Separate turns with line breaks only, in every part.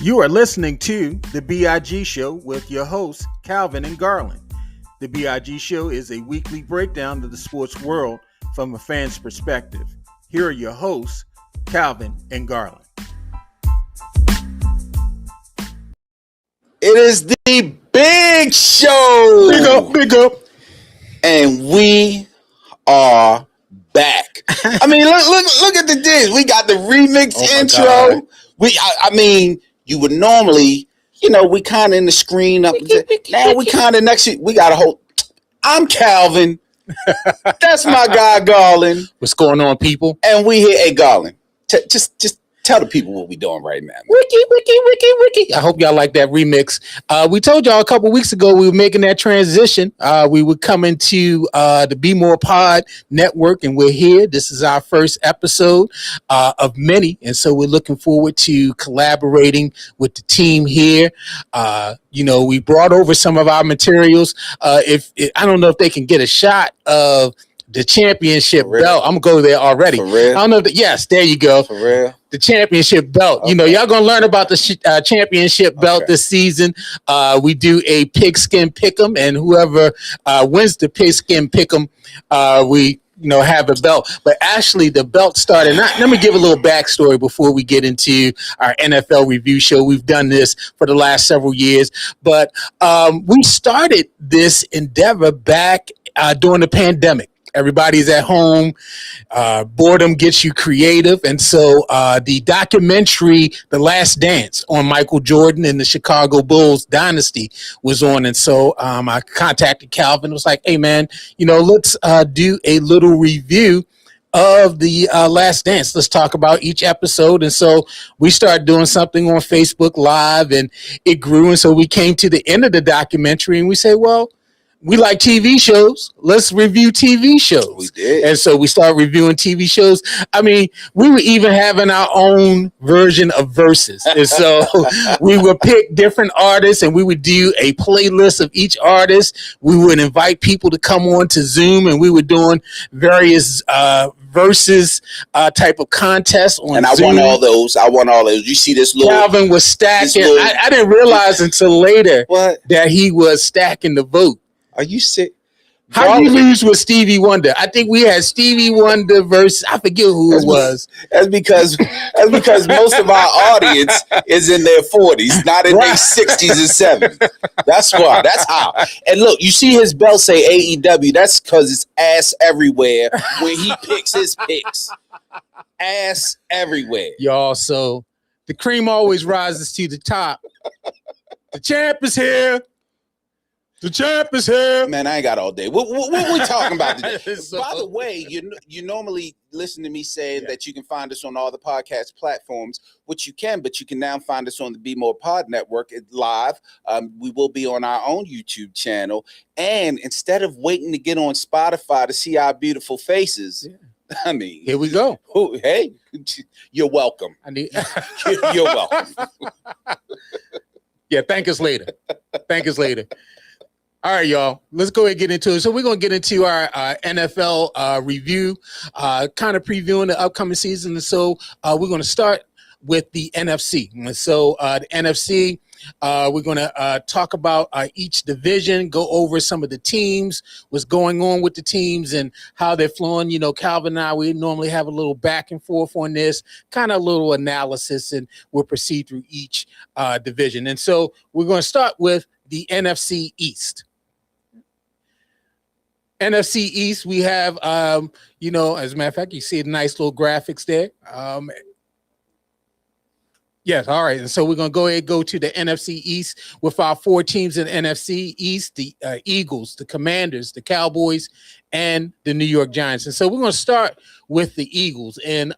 You are listening to the B.I.G Show with your hosts, Calvin and Garland. The B.I.G Show is a weekly breakdown of the sports world from a fan's perspective. Here are your hosts, Calvin and Garland.
It is the big show.
Big up.
And we are back. I mean, look at the disc. We got the remix intro. I mean, you would normally, we kind of in the screen up. Now we kind of next. We got a whole. I'm Calvin. That's my guy Garland.
What's going on, people?
And we here at Garland. Just tell the people what we doing right now.
Wiki. I hope y'all like that remix. We told y'all a couple weeks ago we were making that transition. We were coming to the BmorePod network, and we're here. This is our first episode of many, and so we're looking forward to collaborating with the team here. We brought over some of our materials. I don't know if they can get a shot of the championship belt. I'm gonna go there already.
For real?
I don't know. Yes, there you go.
For real?
The championship belt. Okay. Y'all gonna learn about the championship belt this season. We do a pigskin pick'em, and whoever wins the pigskin pick'em, we have a belt. But actually, the belt started. Let me give a little backstory before we get into our NFL review show. We've done this for the last several years, but we started this endeavor back during the pandemic. Everybody's at home. Boredom gets you creative. And so the documentary, The Last Dance on Michael Jordan and the Chicago Bulls dynasty was on. And so I contacted Calvin. Was like, hey, man, let's do a little review of the Last Dance. Let's talk about each episode. And so we started doing something on Facebook Live, and it grew. And so we came to the end of the documentary, and we say, well, we like TV shows. Let's review TV shows.
We did.
And so we started reviewing TV shows. I mean, we were even having our own version of verses. And so we would pick different artists, and we would do a playlist of each artist. We would invite people to come on to Zoom, and we were doing various versus type of contests on
and
Zoom.
I won all those. You see this little...
Calvin was stacking. I didn't realize until later that he was stacking the vote.
Are you sick?
How you lose with Stevie Wonder? I think we had Stevie Wonder versus I forget who it was.
That's because most of our audience is in their 40s, not in their 60s and 70s. That's why. That's how. And look, you see his belt say AEW. That's because it's ass everywhere when he picks his picks. Ass everywhere,
y'all. So the cream always rises to the top. The champ is here. The champ is here.
Man, I ain't got all day. What we talking about today? By the way, you normally listen to me saying that you can find us on all the podcast platforms, which you can, but you can now find us on the BmorePod network live. We will be on our own YouTube channel. And instead of waiting to get on Spotify to see our beautiful faces, I mean,
here we go.
Hey, you're welcome. You're welcome.
Yeah, thank us later. All right, y'all, let's go ahead and get into it. So we're going to get into our NFL review, kind of previewing the upcoming season. And so we're going to start with the NFC. And so the NFC, we're going to talk about each division, go over some of the teams, what's going on with the teams and how they're flowing. Calvin and I, we normally have a little back and forth on this, kind of a little analysis, and we'll proceed through each division. And so we're going to start with the NFC East. NFC East, we have, as a matter of fact, you see the nice little graphics there. Yes, all right. And so we're going to go ahead and go to the NFC East with our four teams in the NFC East, the Eagles, the Commanders, the Cowboys, and the New York Giants. And so we're going to start with the Eagles. And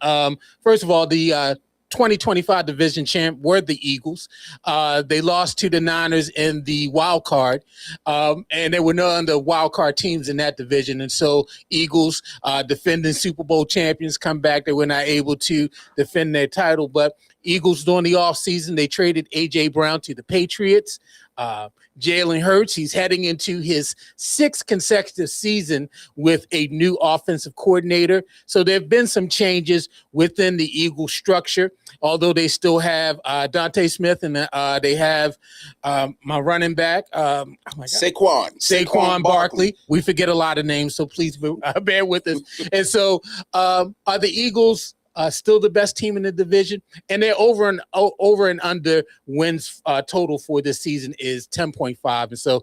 first of all, the 2025 division champ were the Eagles. They lost to the Niners in the wild card, and there were no other wild card teams in that division. And so Eagles, defending Super Bowl champions, come back. They were not able to defend their title, but Eagles during the offseason, they traded A.J. Brown to the Patriots. Jalen Hurts, he's heading into his 6th consecutive season with a new offensive coordinator. So there have been some changes within the Eagles structure, although they still have Dante Smith and they have my running back, Saquon Barkley. We forget a lot of names, so please bear with us. And so are the Eagles still the best team in the division? And they're over and under wins total for this season is 10.5. And so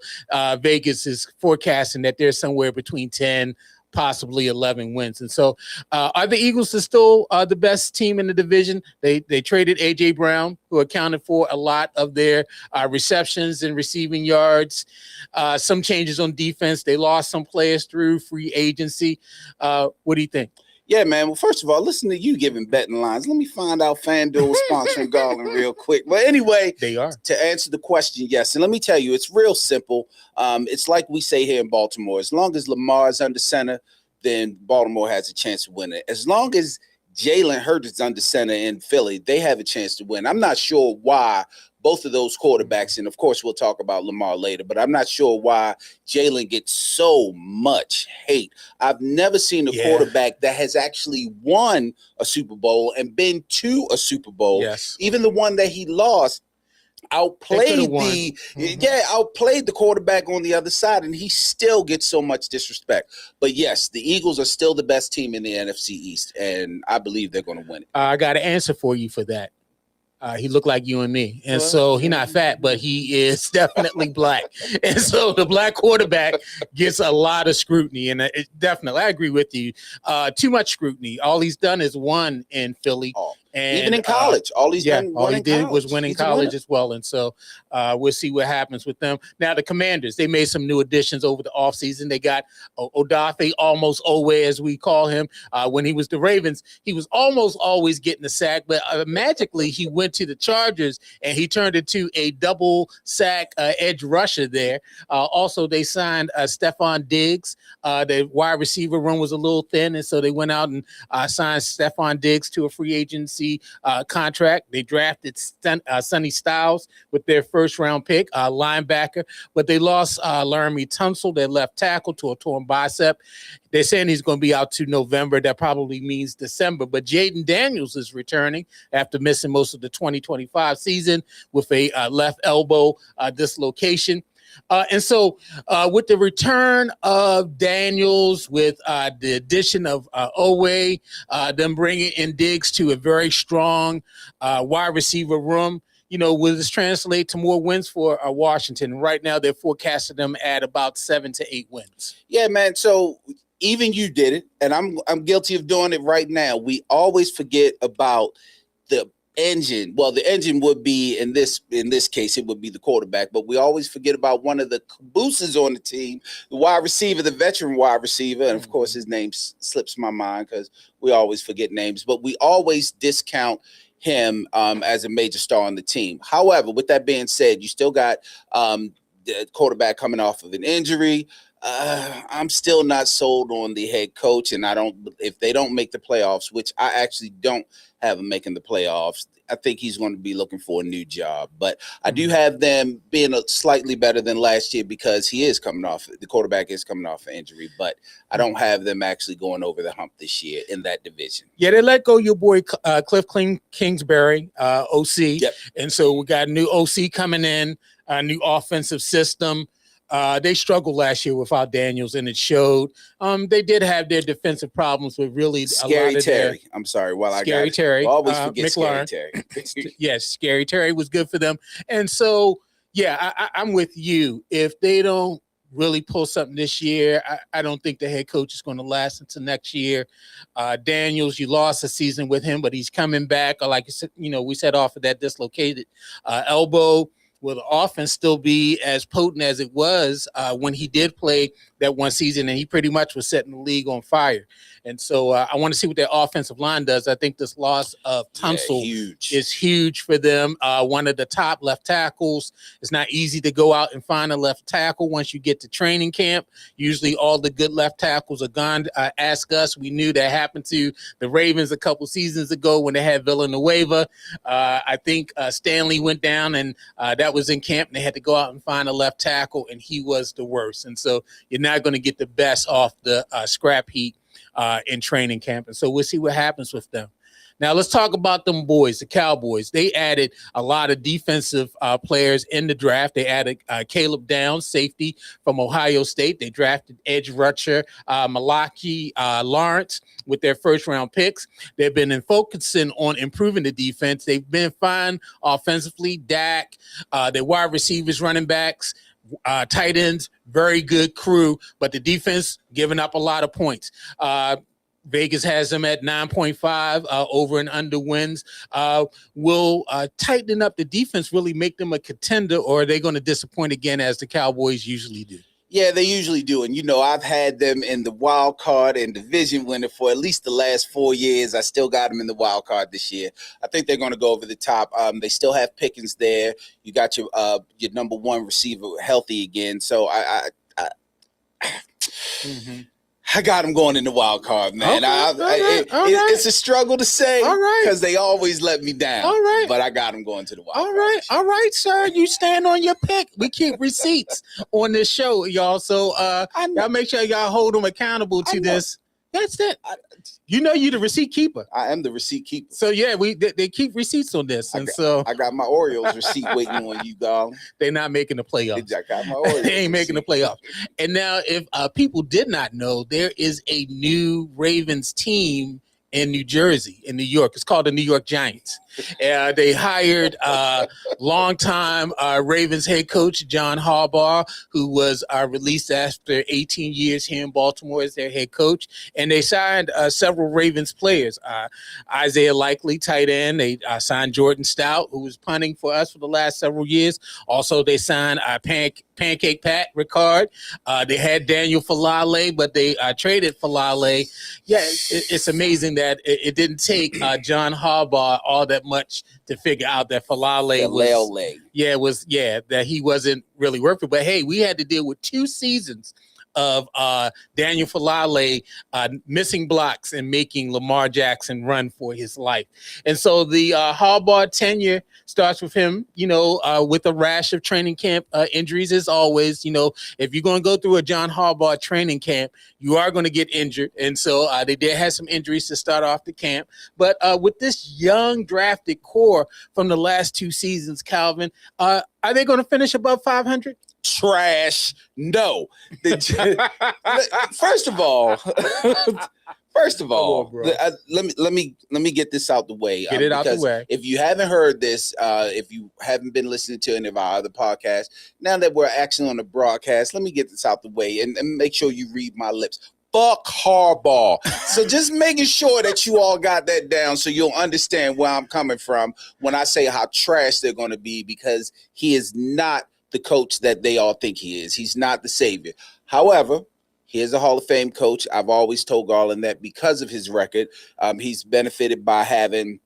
Vegas is forecasting that they're somewhere between 10, possibly 11 wins. And so are the Eagles still the best team in the division? They traded A.J. Brown, who accounted for a lot of their receptions and receiving yards. Some changes on defense. They lost some players through free agency. What do you think?
Yeah, man. Well, first of all, listen to you giving betting lines. Let me find out FanDuel sponsoring Garland real quick. But anyway,
they are.
To answer the question, yes. And let me tell you, it's real simple. It's like we say here in Baltimore. As long as Lamar is under center, then Baltimore has a chance to win it. As long as Jalen Hurts is under center in Philly, they have a chance to win. I'm not sure why both of those quarterbacks, and of course we'll talk about Lamar later, but I'm not sure why Jalen gets so much hate. I've never seen a quarterback that has actually won a Super Bowl and been to a Super Bowl.
Yes.
Even the one that he lost outplayed the quarterback on the other side, and he still gets so much disrespect. But yes, the Eagles are still the best team in the NFC East, and I believe they're going to win it.
I got an answer for you for that. He looked like you and me. And so he's not fat, but he is definitely black. And so the black quarterback gets a lot of scrutiny. And definitely, I agree with you. Too much scrutiny. All he's done is won in Philly. And
even in college, all he did
was win in college as well. And so we'll see what happens with them. Now, the Commanders, they made some new additions over the offseason. They got Odafe, almost Owe, as we call him. When he was the Ravens, he was almost always getting the sack, but magically he went to the Chargers and he turned into a double sack edge rusher there. Also, they signed Stephon Diggs. The wide receiver room was a little thin, and so they went out and signed Stephon Diggs to a free agency contract. They drafted Sonny Styles with their first-round pick, linebacker, but they lost Laramie Tunsil, their left tackle, to a torn bicep. They're saying he's going to be out to November. That probably means December. But Jaden Daniels is returning after missing most of the 2025 season with a left elbow dislocation. And so with the return of Daniels, with the addition of Owe, them bringing in Diggs to a very strong wide receiver room, will this translate to more wins for Washington? Right now, they're forecasting them at about 7 to 8 wins.
Yeah, man. So even you did it, and I'm guilty of doing it right now. We always forget about the engine. Well, the engine would be in this case, it would be the quarterback, but we always forget about one of the cabooses on the team, the wide receiver, the veteran wide receiver. And of course, his name slips my mind because we always forget names, but we always discount him as a major star on the team. However, with that being said, you still got the quarterback coming off of an injury. I'm still not sold on the head coach, and if they don't make the playoffs, which I actually don't have them making the playoffs, I think he's going to be looking for a new job. But I do have them being slightly better than last year because the quarterback is coming off an injury, but I don't have them actually going over the hump this year in that division.
Yeah, they let go your boy Cliff Kingsbury, OC. Yep. And so we got a new OC coming in, a new offensive system. They struggled last year without Daniels, and it showed. They did have their defensive problems with really
Scary Terry. I'm sorry.
Scary Terry.
Always forget Scary Terry.
Yes, Scary Terry was good for them. And so, yeah, I'm with you. If they don't really pull something this year, I don't think the head coach is going to last until next year. Daniels, you lost a season with him, but he's coming back. Like you said, we said off of that dislocated elbow. Will the offense still be as potent as it was when he did play that one season, and he pretty much was setting the league on fire? And so I want to see what their offensive line does. I think this loss of Tunsil is huge for them. One of the top left tackles. It's not easy to go out and find a left tackle once you get to training camp. Usually all the good left tackles are gone. Ask us. We knew that happened to the Ravens a couple seasons ago when they had Villanueva. I think Stanley went down, and that was in camp, and they had to go out and find a left tackle, and he was the worst. And so you're not going to get the best off the scrap heap in training camp. And so we'll see what happens with them. Now, let's talk about them boys, the Cowboys. They added a lot of defensive players in the draft. They added Caleb Downs, safety from Ohio State. They drafted edge rusher Malachi Lawrence with their first-round picks. They've been focusing on improving the defense. They've been fine offensively. Dak, their wide receivers, running backs, tight ends, very good crew, but the defense giving up a lot of points. Vegas has them at 9.5 over and under wins. Will tightening up the defense really make them a contender, or are they going to disappoint again as the Cowboys usually do?
Yeah, they usually do. And, I've had them in the wild card and division winner for at least the last 4 years. I still got them in the wild card this year. I think they're going to go over the top. They still have Pickens there. You got your number one receiver healthy again. So I got them going in the wild card, man. It's a struggle to say because they always let me down.
All right.
But I got them going to the wild card.
All right, sir. You stand on your pick. We keep receipts on this show, y'all. So y'all make sure y'all hold them accountable to this. That's it. You're the receipt keeper.
I am the receipt keeper.
So yeah, they keep receipts on this, and
I got my Orioles receipt waiting on you, Garland.
They're not making the playoffs.
I got my Orioles
they ain't making the playoffs. And now, if people did not know, there is a new Ravens team in New Jersey, in New York. It's called the New York Giants. They hired longtime Ravens head coach John Harbaugh, who was released after 18 years here in Baltimore as their head coach. And they signed several Ravens players. Isaiah Likely, tight end. They signed Jordan Stout, who was punting for us for the last several years. Also, they signed Pancake Pat Ricard. They had Daniel Falale, but they traded Falale. Yeah, it's amazing that it didn't take John Harbaugh all that much to figure out that Falale that he wasn't really working. But hey, we had to deal with 2 seasons of Daniel Falale missing blocks and making Lamar Jackson run for his life. And so the Harbaugh tenure starts with him, with a rash of training camp injuries. As always, if you're going to go through a John Harbaugh training camp, you are going to get injured. And so they did have some injuries to start off the camp. But with this young drafted core from the last 2 seasons, Calvin, are they going to finish above 500?
Trash. No. First of all, let me get this out the way.
Get it out the way.
If you haven't heard this, if you haven't been listening to any of our other podcasts, now that we're actually on the broadcast, let me get this out the way and make sure you read my lips. Fuck Harbaugh. So just making sure that you all got that down so you'll understand where I'm coming from when I say how trash they're going to be, because he is not the coach that they all think he is. He's not the savior. However, he is a Hall of Fame coach. I've always told Garland that because of his record, he's benefited by having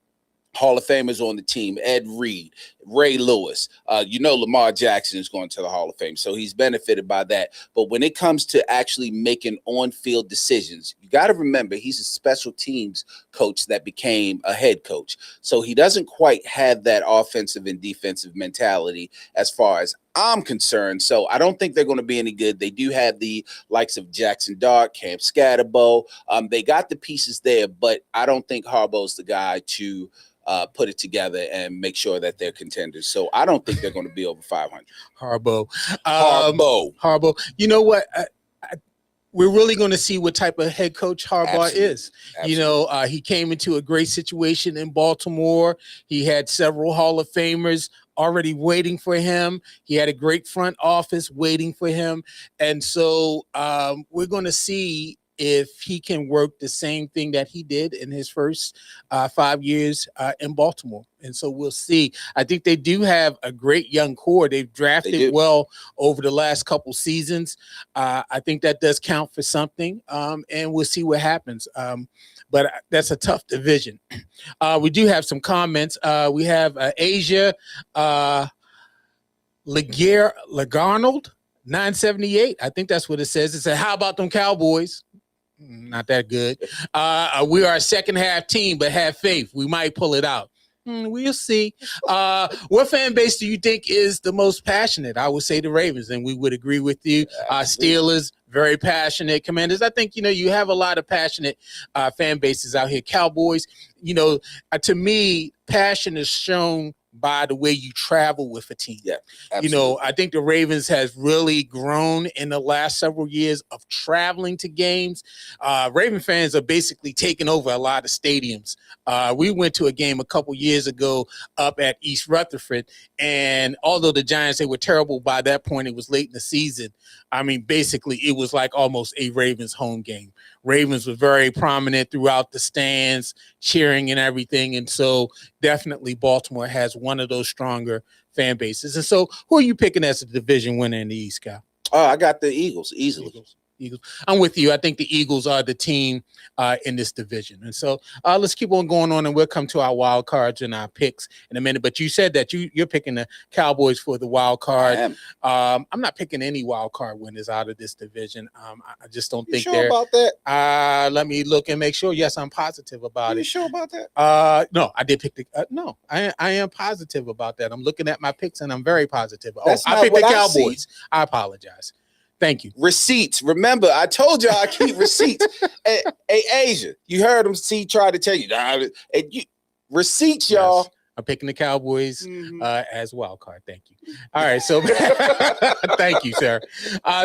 Hall of Famers on the team. Ed Reed, Ray Lewis, Lamar Jackson is going to the Hall of Fame. So he's benefited by that. But when it comes to actually making on-field decisions, you got to remember he's a special teams coach that became a head coach. So he doesn't quite have that offensive and defensive mentality as far as I'm concerned. So I don't think they're going to be any good. They do have the likes of Jackson Dart, Cam Scatterbo. They got the pieces there, but I don't think Harbaugh's the guy to put it together and make sure that they're contenders. So I don't think they're going to be over 500.
Harbaugh. You know what? We're really going to see what type of head coach Harbaugh is. Absolutely. He came into a great situation in Baltimore. He had several Hall of Famers already waiting for him. He had a great front office waiting for him. And so we're going to see if he can work the same thing that he did in his first 5 years in Baltimore. And so we'll see. I think they do have a great young core. They've drafted well over the last couple seasons. I think that does count for something, and we'll see what happens. But that's a tough division. We do have some comments. We have Asia Lagarnold 978. I think that's what it says. It said, "How about them Cowboys?" Not that good. We are a second half team, but have faith. We might pull it out. We'll see. What fan base do you think is the most passionate? I would say the Ravens, and we would agree with you. Steelers, very passionate. Commanders, I think, you have a lot of passionate fan bases out here. Cowboys, to me, passion is shown by the way you travel with a team.
Yeah, absolutely.
I think the Ravens has really grown in the last several years of traveling to games. Raven fans are basically taking over a lot of stadiums. We went to a game a couple years ago up at East Rutherford, and although the Giants, they were terrible by that point, it was late in the season. I mean, basically, it was like almost a Ravens home game. Ravens were very prominent throughout the stands, cheering and everything. And so definitely Baltimore has one of those stronger fan bases. And so who are you picking as a division winner in the East, Cal?
I got the Eagles easily.
Eagles. I'm with you. I think the Eagles are the team in this division. And so let's keep on going on, and we'll come to our wild cards and our picks in a minute. But you said that you're picking the Cowboys for the wild card. I'm not picking any wild card winners out of this division. I just don't think
they're about that.
Let me look and make sure. Yes, I'm positive about it.
You sure about that?
No, I did pick the no. I am positive about that. I'm looking at my picks and I'm very positive.
I
picked the Cowboys. I apologize. Thank you.
Receipts. Remember, I told y'all I keep receipts. Hey, Asia, you heard him. Try to tell you. Receipts, y'all.
Yes. I'm picking the Cowboys as wild card. Thank you. All right, so thank you, sir.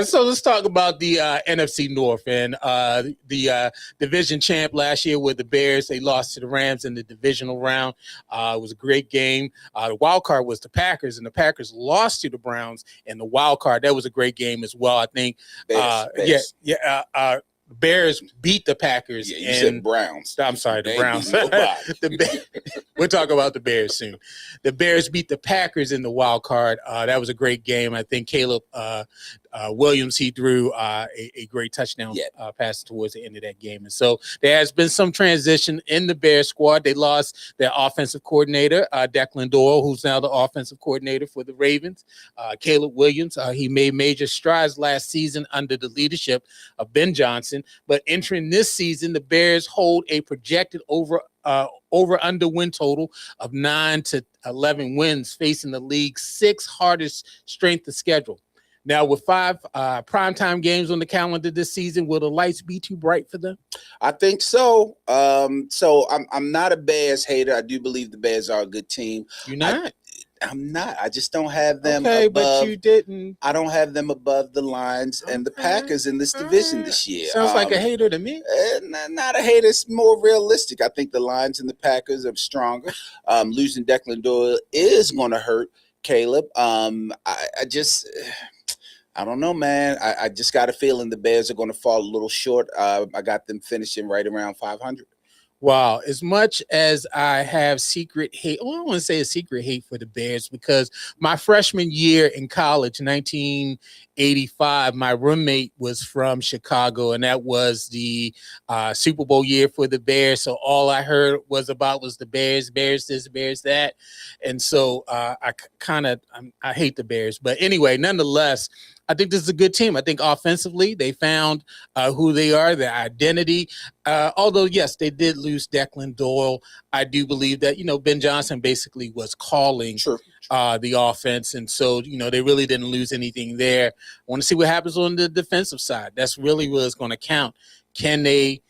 So let's talk about the NFC North and the division champ last year with the Bears. They lost to the Rams in the divisional round. It was a great game. The wild card was the Packers, and the Packers lost to the Browns in the wild card. That was a great game as well, I think.
Bears.
Bears beat the Packers.
Yeah, you said Browns.
I'm sorry, the Browns. We'll talk about the Bears soon. The Bears beat the Packers in the wild card. That was a great game. I think Caleb Williams, he threw a great touchdown pass towards the end of that game. And so there has been some transition in the Bears squad. They lost their offensive coordinator, Declan Doyle, who's now the offensive coordinator for the Ravens. Caleb Williams, he made major strides last season under the leadership of Ben Johnson. But entering this season, the Bears hold a projected over-under win total of 9 to 11 wins, facing the league's 6th hardest strength of schedule. Now, with 5 primetime games on the calendar this season, will the lights be too bright for them?
I think so. So I'm not a Bears hater. I do believe the Bears are a good team.
You're not?
I'm not. I just don't have them
above. But you didn't.
I don't have them above the Lions and the Packers in this division this year.
Sounds like a hater to me.
Not a hater. It's more realistic. I think the Lions and the Packers are stronger. Losing Declan Doyle is going to hurt Caleb. I don't know, man. I just got a feeling the Bears are going to fall a little short. I got them finishing right around 500.
Wow. As much as I have secret hate, well, I don't want to say a secret hate for the Bears, because my freshman year in college, 1985, my roommate was from Chicago, and that was the Super Bowl year for the Bears. So all I heard was the Bears this, Bears that. And so I hate the Bears. But anyway, nonetheless, I think this is a good team. I think offensively, they found who they are, their identity. Although, yes, they did lose Declan Doyle. I do believe that, Ben Johnson basically was calling the offense. And so, they really didn't lose anything there. I want to see what happens on the defensive side. That's really what's going to count. Can they,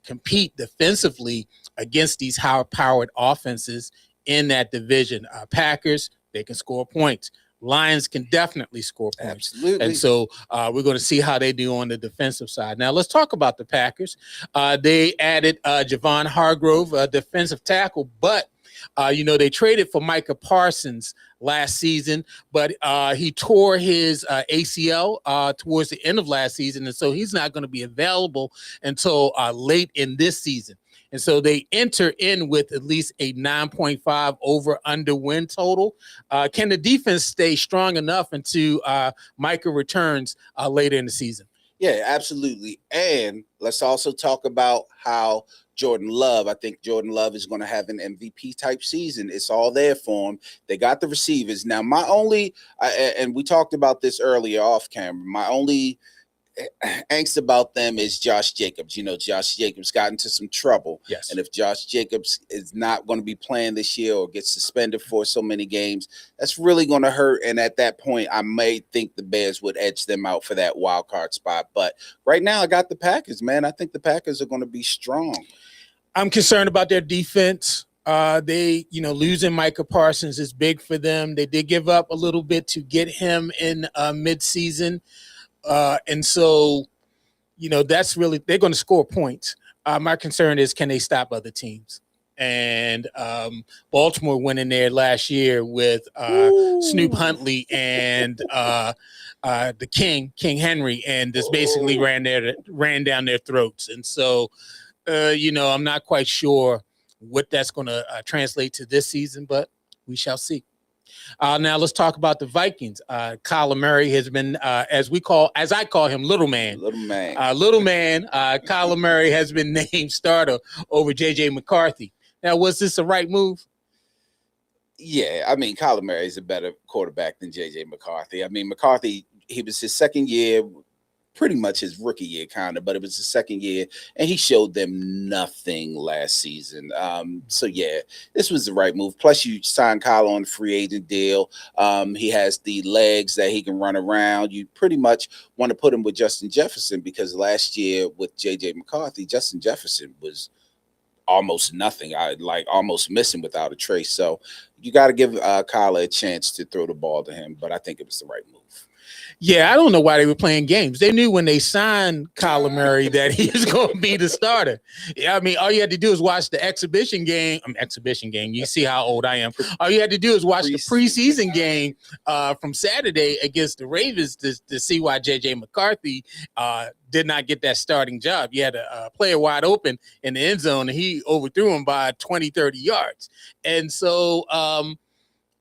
compete defensively against these high-powered offenses in that division? Packers, they can score points. Lions can definitely score points.
Absolutely.
And so we're going to see how they do on the defensive side. Now, let's talk about the Packers. They added Javon Hargrove, a defensive tackle, but They traded for Micah Parsons last season, but he tore his ACL towards the end of last season, and so he's not going to be available until late in this season. And so they enter in with at least a 9.5 over-under win total. Can the defense stay strong enough until Micah returns later in the season?
Yeah, absolutely. And let's also talk about how I think Jordan Love is going to have an MVP type season. It's all there for him. They got the receivers. Now, and we talked about this earlier off camera, my only angst about them is Josh Jacobs. Josh Jacobs got into some trouble.
Yes.
And if Josh Jacobs is not going to be playing this year or gets suspended for so many games, that's really going to hurt. And at that point, I may think the Bears would edge them out for that wild card spot. But right now, I got the Packers, man. I think the Packers are going to be strong.
I'm concerned about their defense. Losing Micah Parsons is big for them. They did give up a little bit to get him in midseason. And so, that's really, they're going to score points. My concern is, can they stop other teams? And Baltimore went in there last year with Snoop Huntley and the King Henry, and just basically ran down their throats. And so, I'm not quite sure what that's going to translate to this season, but we shall see. Now let's talk about the Vikings. Kyler Murray has been, as I call him, Little Man. Kyler Murray has been named starter over J.J. McCarthy. Now, was this the right move?
Yeah, I mean, Kyler Murray is a better quarterback than J.J. McCarthy. I mean, McCarthy, he was his second year, pretty much his rookie year, kind of, but it was his second year, and he showed them nothing last season. So, yeah, this was the right move. Plus, you signed Kyler on a free agent deal. He has the legs that he can run around. You pretty much want to put him with Justin Jefferson, because last year with J.J. McCarthy, Justin Jefferson was almost nothing. Almost missing without a trace. So you got to give Kyler a chance to throw the ball to him, but I think it was the right move.
Yeah, I don't know why they were playing games. They knew when they signed Kyler Murray that he was going to be the starter. I mean, all you had to do is watch the exhibition game. You see how old I am. All you had to do is watch the preseason game from Saturday against the Ravens to see why J.J. McCarthy did not get that starting job. You had a player wide open in the end zone, and he overthrew him by 20, 30 yards. And so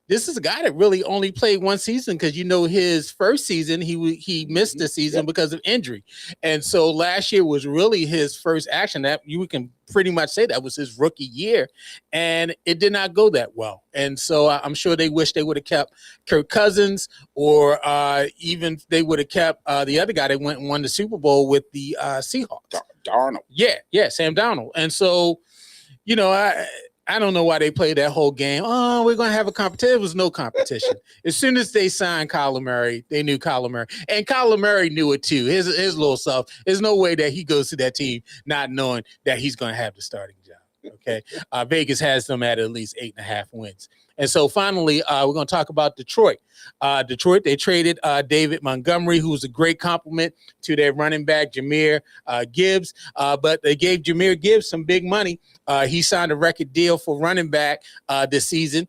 this is a guy that really only played one season, because his first season he missed the season because of injury, and so last year was really his first action. That you can pretty much say that was his rookie year, and it did not go that well. And so I'm sure they wish they would have kept Kirk Cousins, or even they would have kept the other guy that went and won the Super Bowl with the Seahawks,
Darnold.
Yeah, Sam Darnold. And so, I don't know why they played that whole game. Oh, we're going to have a competition. There was no competition. As soon as they signed Kyler Murray, they knew Kyler Murray. And Kyler Murray knew it too. His little self. There's no way that he goes to that team not knowing that he's going to have the starting job. Okay. Vegas has them at least 8.5 wins. And so finally, we're going to talk about Detroit. Detroit, they traded David Montgomery, who was a great compliment to their running back, Jahmyr Gibbs. But they gave Jahmyr Gibbs some big money. He signed a record deal for running back this season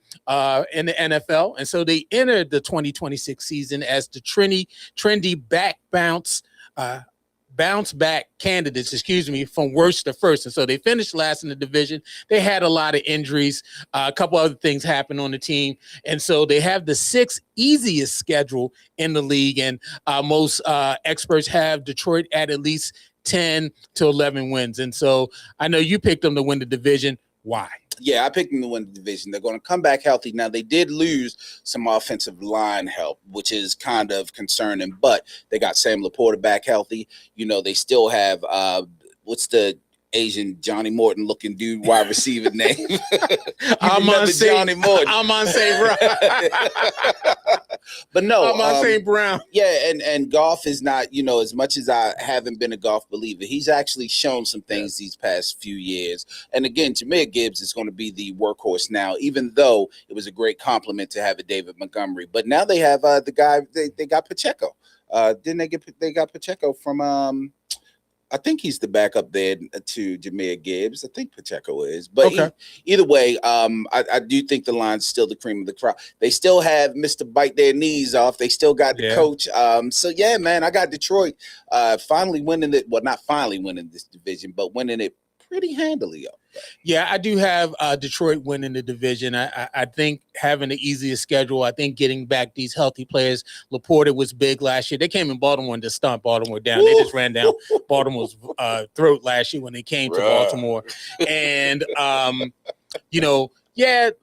in the NFL. And so they entered the 2026 season as the trendy bounce back candidates, from worst to first. And so they finished last in the division. They had a lot of injuries. A couple other things happened on the team. And so they have the 6th easiest schedule in the league. And most experts have Detroit at least 10 to 11 wins. And so I know you picked them to win the division. Why?
Yeah, I picked them to win the division. They're going to come back healthy. Now, they did lose some offensive line help, which is kind of concerning, but they got Sam Laporta back healthy. They still have, what's the Asian Johnny Morton looking dude wide receiver name?
Johnny Morton. I'm on St. Brown.
But no,
I'm on St. Brown.
Yeah, and Goff is not, as much as I haven't been a Goff believer, he's actually shown some things these past few years. And again, Jahmyr Gibbs is going to be the workhorse now, even though it was a great compliment to have a David Montgomery. But now they have the guy, they got Pacheco. They got Pacheco from I think he's the backup there to Jahmyr Gibbs. I think Pacheco is, but either way, I do think the line's still the cream of the crop. They still have Mr. Bite their knees off. They still got the coach. So yeah, man, I got Detroit finally winning it. Well, not finally winning this division, but winning it pretty handily.
Yeah, I do have Detroit winning the division. I think having the easiest schedule. I think getting back these healthy players. Laporta was big last year. They came in Baltimore and just stomped Baltimore down. They just ran down Baltimore's throat last year when they came to Baltimore. And,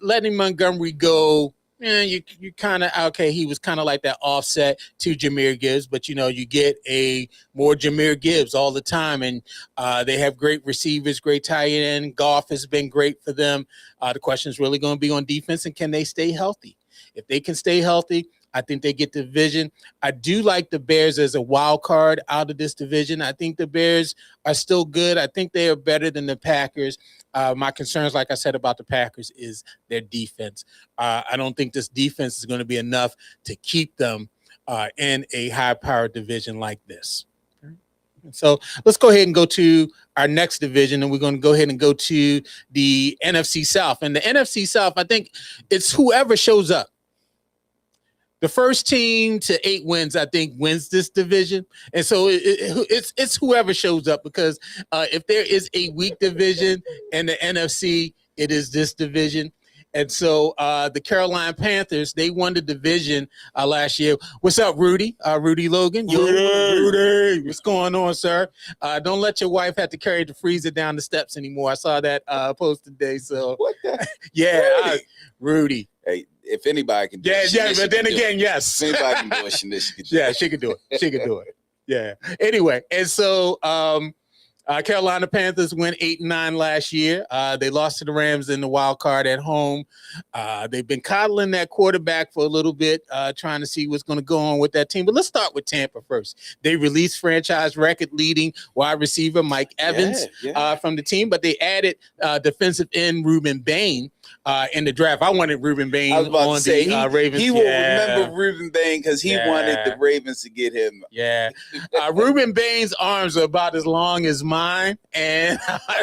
letting Montgomery go, you kind of, okay, he was kind of like that offset to Jahmyr Gibbs, but, you get a more Jahmyr Gibbs all the time, and they have great receivers, great tight end. Goff has been great for them. The question is really going to be on defense, and can they stay healthy? If they can stay healthy, I think they get the division. I do like the Bears as a wild card out of this division. I think the Bears are still good. I think they are better than the Packers. My concerns, like I said about the Packers, is their defense. I don't think this defense is going to be enough to keep them in a high-powered division like this. So let's go ahead and go to our next division, and we're going to go ahead and go to the NFC South. And the NFC South, I think it's whoever shows up. The first team to 8 wins, I think, wins this division. And so it's whoever shows up, because if there is a weak division in the NFC, it is this division. And so the Carolina Panthers, they won the division last year. What's up, Rudy? Rudy Logan? Rudy, what's going on, sir? Don't let your wife have to carry the freezer down the steps anymore. I saw that post today. So
what the?
Yeah, Rudy.
Hey, if anybody can do it.
Yeah, but then again, yes.
If anybody can do it, Shanice can do it.
Yeah, she could do it. She could do it. Yeah. Anyway, and so Carolina Panthers went 8-9 last year. They lost to the Rams in the wild card at home. They've been coddling that quarterback for a little bit, trying to see what's going to go on with that team. But let's start with Tampa first. They released franchise record-leading wide receiver Mike Evans from the team, but they added defensive end Ruben Bain in the draft. I wanted Ruben Bain on the Ravens.
He will remember Ruben Bain because he wanted the Ravens to get him.
Yeah. Ruben Bain's arms are about as long as mine, and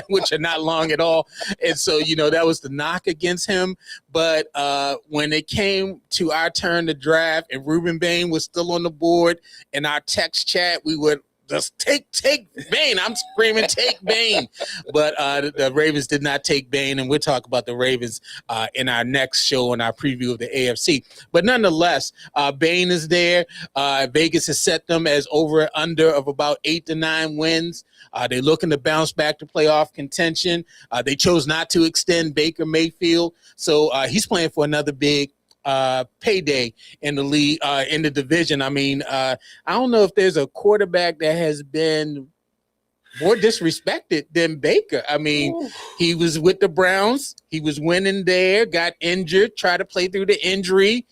which are not long at all. And so, that was the knock against him. But when it came to our turn to draft and Ruben Bain was still on the board, in our text chat, we would just take Bain. I'm screaming, take Bain. But the Ravens did not take Bain, and we'll talk about the Ravens in our next show in our preview of the AFC. But nonetheless, Bain is there. Vegas has set them as over under of about 8 to 9 wins. They're looking to bounce back to playoff contention. They chose not to extend Baker Mayfield, so he's playing for another big payday in the league, in the division. I mean, I don't know if there's a quarterback that has been more disrespected than Baker. I mean, he was with the Browns. He was winning there, got injured, tried to play through the injury.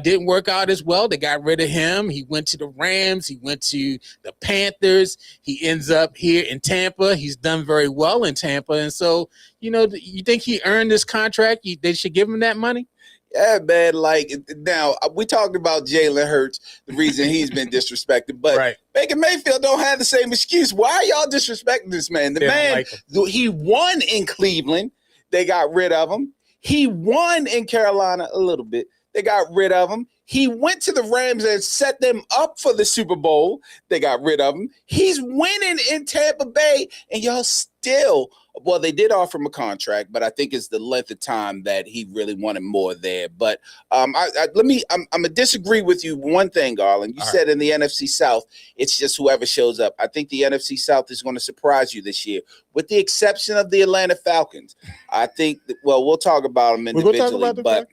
Didn't work out as well. They got rid of him. He went to the Rams. He went to the Panthers. He ends up here in Tampa. He's done very well in Tampa. And so, you think he earned this contract? They should give him that money?
Yeah, man. Like, now, we talked about Jalen Hurts, the reason he's been disrespected, but Baker Mayfield don't have the same excuse. Why are y'all disrespecting this man? The man, he won in Cleveland. They got rid of him. He won in Carolina a little bit. They got rid of him. He went to the Rams and set them up for the Super Bowl. They got rid of him. He's winning in Tampa Bay, and y'all still, well, they did offer him a contract, but I think it's the length of time that he really wanted more there. But I'm gonna disagree with you one thing, Garland. You said in the NFC South, it's just whoever shows up. I think the NFC South is going to surprise you this year, with the exception of the Atlanta Falcons. I think, we'll talk about them individually, but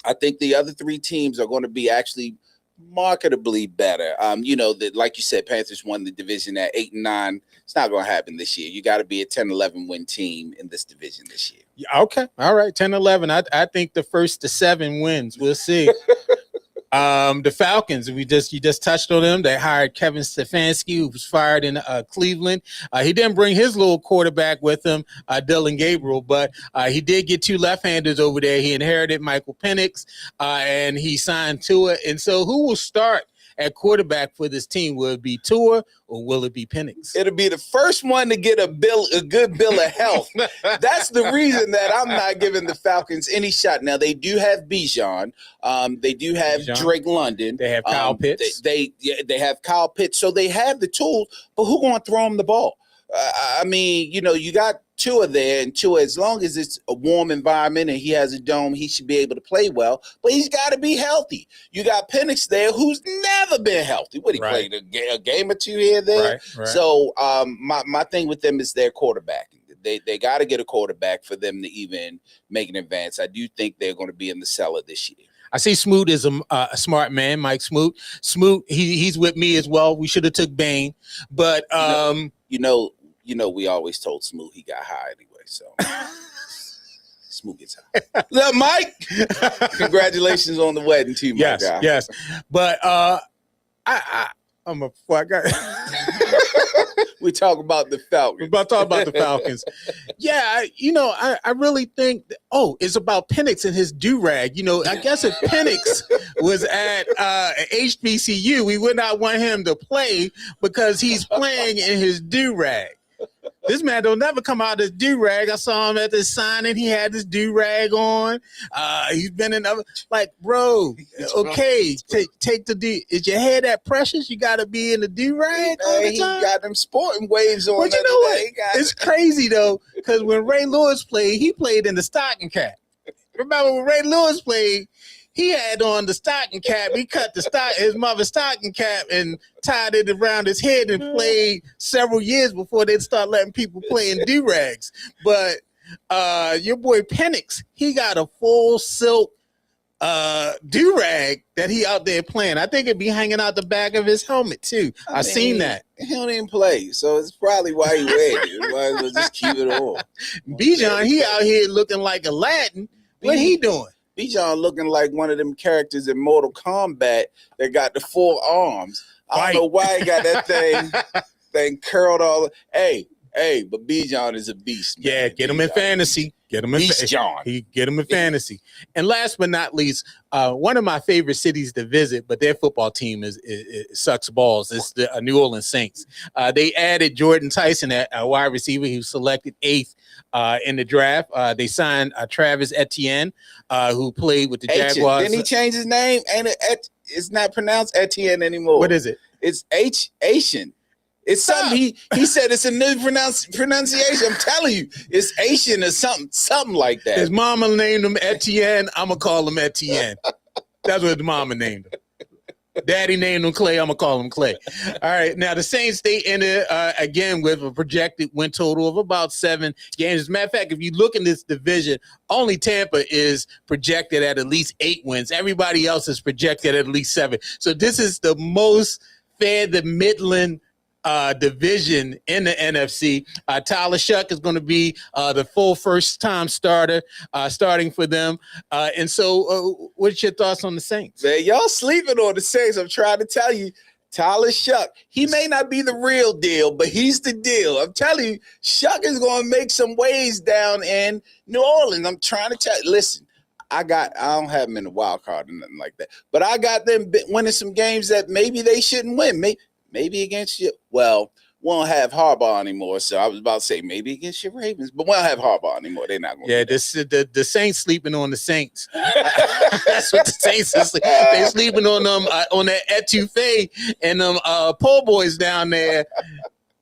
I think the other 3 teams are going to be actually marketably better. Like you said, Panthers won the division at 8-9. It's not going to happen this year. You got to be a 10-11 win team in this division this year.
Okay. All right. 10-11. I think the first to 7 wins. We'll see. The Falcons, you just touched on them. They hired Kevin Stefanski, who was fired in Cleveland. He didn't bring his little quarterback with him, Dylan Gabriel, but he did get 2 left-handers over there. He inherited Michael Penix, and he signed Tua. And so who will start at quarterback for this team? Will it be Tua or will it be Penix?
It'll be the first one to get a good bill of health. That's the reason that I'm not giving the Falcons any shot. Now they do have B.I.G. They do have Drake London.
They have Kyle Pitts.
They have Kyle Pitts. So they have the tools, but who going to throw him the ball? I mean, you got Tua there, and Tua, as long as it's a warm environment and he has a dome, he should be able to play well, but he's got to be healthy. You got Penix there, who's never been healthy. What, he played a game or two here there? Right. So my thing with them is their quarterback. They got to get a quarterback for them to even make an advance. I do think they're going to be in the cellar this year.
I see Smoot is a smart man, Mike Smoot. Smoot, he's with me as well. We should have took Bain, but
we always told Smoot he got high anyway, so Smoot gets high. Look, Mike, congratulations on the wedding too, my guy.
Yes. But
we talk about the Falcons.
We're about to talk about the Falcons. Yeah, I really think it's about Penix and his do-rag. I guess if Penix was at HBCU, we would not want him to play because he's playing in his do-rag. This man don't never come out his do-rag. I saw him at the signing. He had his do-rag on. He's been in other, bro, okay, take the do. Is your hair that precious? You got to be in the do-rag all the time?
He got them sporting waves on.
But you know what? It's crazy, though, because when Ray Lewis played, he played in the stocking cap. Remember when Ray Lewis played, he had on the stocking cap. He cut his mother's stocking cap and tied it around his head and played several years before they'd start letting people play in do-rags. But your boy Penix, he got a full silk do-rag that he out there playing. I think it'd be hanging out the back of his helmet too. I seen that.
He don't even play, so it's probably why he wear it. Might as well just keep it on.
B.J. he out here looking like Aladdin. What he doing?
B.J. looking like one of them characters in Mortal Kombat that got the 4 arms. I don't know why he got that thing curled all. Hey, but B.J. is a beast, man.
Yeah, get him in fantasy. Get him in fantasy. And last but not least, one of my favorite cities to visit, but their football team is sucks balls. It's the New Orleans Saints. They added Jordan Tyson at wide receiver. He was selected 8th in the draft. They signed Travis Etienne, who played with the Jaguars.
Didn't he change his name? It's not pronounced Etienne anymore.
What is it?
It's Asian. It's something he said it's a new pronunciation. I'm telling you, it's Asian or something like that.
His mama named him Etienne. I'm gonna call him Etienne. That's what his mama named him. Daddy named him Clay. I'm gonna call him Clay. All right. Now the Saints, they ended again with a projected win total of about 7 games. As a matter of fact, if you look in this division, only Tampa is projected at least 8 wins. Everybody else is projected at least 7. So this is the most fair the Midland division in the NFC. Tyler Shuck is going to be the full first-time starter starting for them. And so what's your thoughts on the Saints?
Man, y'all sleeping on the Saints. I'm trying to tell you, Tyler Shuck, he may not be the real deal, but he's the deal. I'm telling you, Shuck is going to make some waves down in New Orleans. I'm trying to tell you. Listen, I don't have them in the wild card or nothing like that, but I got them winning some games that maybe they shouldn't win. Maybe against you. Well, we don't have Harbaugh anymore, so I was about to say maybe against your Ravens, but we don't have Harbaugh anymore. They're not going to.
Yeah, the Saints sleeping on the Saints. That's what the Saints are sleeping. They sleeping on them on that etouffee and them po' boys down there.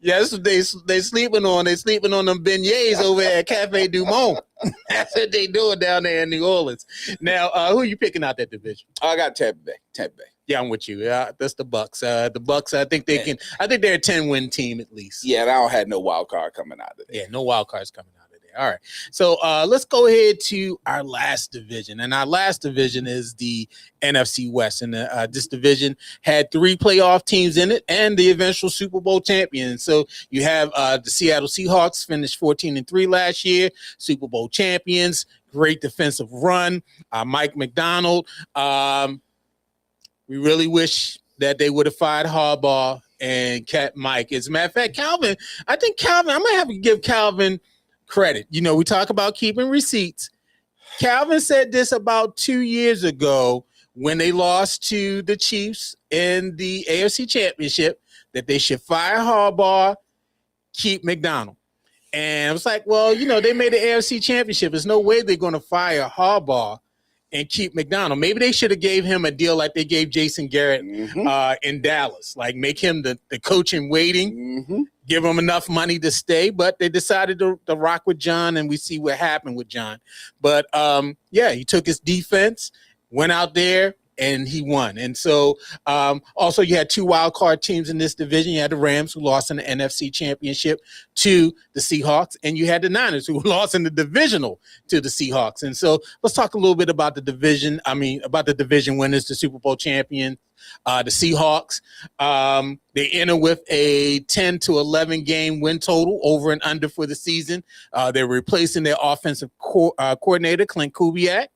Yeah, that's what they sleeping on. They sleeping on them beignets over at Cafe Du Monde. That's what they doing down there in New Orleans. Now, who are you picking out that division?
I got Tampa Bay.
Yeah, I'm with you. Yeah, that's the Bucks. The Bucks, I think they can. I think they're a 10-win team at least.
Yeah, and I don't have no wild card coming out of there.
Yeah, no wild cards coming out of there. All right. So let's go ahead to our last division, and our last division is the NFC West. And this division had 3 playoff teams in it, and the eventual Super Bowl champion. So you have the Seattle Seahawks finished 14-3 last year, Super Bowl champions. Great defensive run. Mike McDonald. We really wish that they would have fired Harbaugh and kept Mike. As a matter of fact, I'm going to have to give Calvin credit. We talk about keeping receipts. Calvin said this about 2 years ago when they lost to the Chiefs in the AFC Championship that they should fire Harbaugh, keep McDonald. And I was like, well, they made the AFC Championship. There's no way they're going to fire Harbaugh and keep McDonald. Maybe they should have gave him a deal like they gave Jason Garrett in Dallas, like make him the coach in waiting, give him enough money to stay. But they decided to rock with John, and we see what happened with John. But, he took his defense, went out there, and he won. And so also you had two wild card teams in this division. You had the Rams, who lost in the NFC Championship to the Seahawks, and you had the Niners, who lost in the divisional to the Seahawks. And so let's talk a little bit about the division. About the division winners, the Super Bowl champion, the Seahawks. They enter with a 10-11 game win total, over and under for the season. They're replacing their offensive coordinator, Clint Kubiak.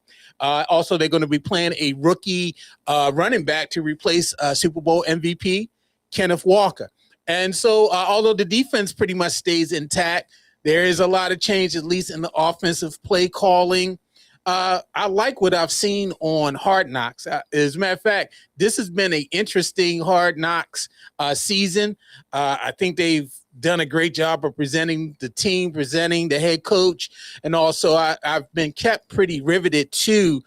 Also, they're going to be playing a rookie running back to replace Super Bowl MVP Kenneth Walker. And so, although the defense pretty much stays intact, there is a lot of change, at least in the offensive play calling. I like what I've seen on Hard Knocks. As a matter of fact, this has been an interesting Hard Knocks season. I think they've done a great job of presenting the team, presenting the head coach, and also I've been kept pretty riveted to